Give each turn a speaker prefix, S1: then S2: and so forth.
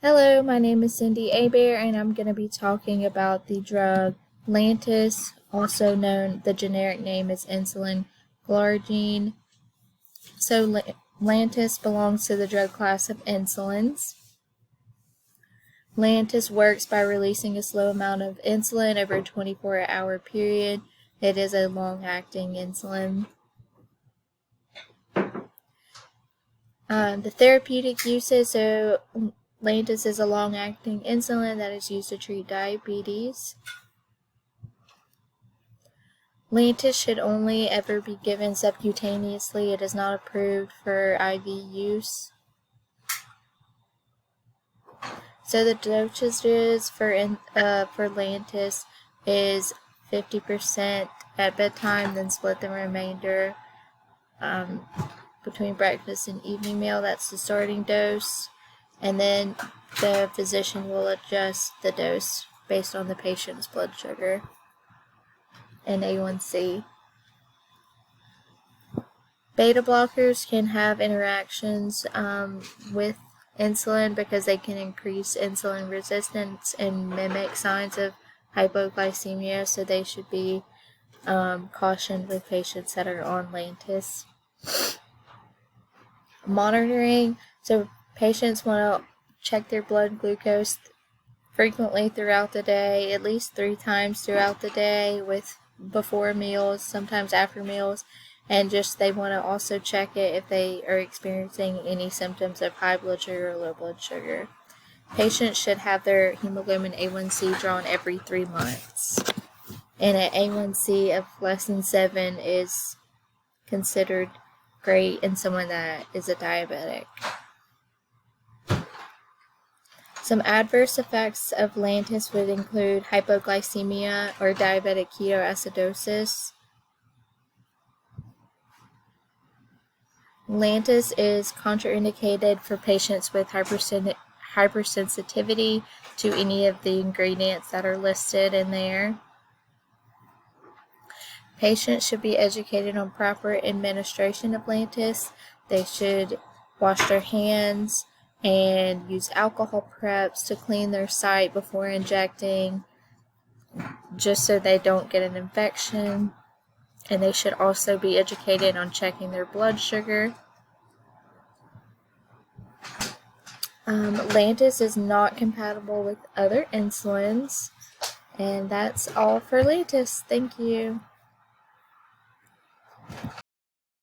S1: Hello, my name is Cindy Abear, and I'm going to be talking about the drug Lantus, also known, the generic name is insulin glargine. So Lantus belongs to the drug class of insulins. Lantus works by releasing a slow amount of insulin over a 24-hour period. It is a long-acting insulin. The therapeutic uses, Lantus is a long-acting insulin that is used to treat diabetes. Lantus should only ever be given subcutaneously. It is not approved for IV use. So the dosages for Lantus is 50% at bedtime, then split the remainder between breakfast and evening meal. That's the starting dose. And then the physician will adjust the dose based on the patient's blood sugar and A1C. Beta blockers can have interactions with insulin because they can increase insulin resistance and mimic signs of hypoglycemia, so they should be cautioned with patients that are on Lantus. Monitoring, so patients want to check their blood glucose frequently throughout the day, at least 3 times throughout the day, with before meals, sometimes after meals, and they want to also check it if they are experiencing any symptoms of high blood sugar or low blood sugar. Patients should have their hemoglobin A1C drawn every 3 months, and an A1C of less than 7 is considered great in someone that is a diabetic. Some adverse effects of Lantus would include hypoglycemia or diabetic ketoacidosis. Lantus is contraindicated for patients with hypersensitivity to any of the ingredients that are listed in there. Patients should be educated on proper administration of Lantus. They should wash their hands and use alcohol preps to clean their site before injecting, just so they don't get an infection. And they should also be educated on checking their blood sugar. Lantus is not compatible with other insulins. And that's all for Lantus. Thank you.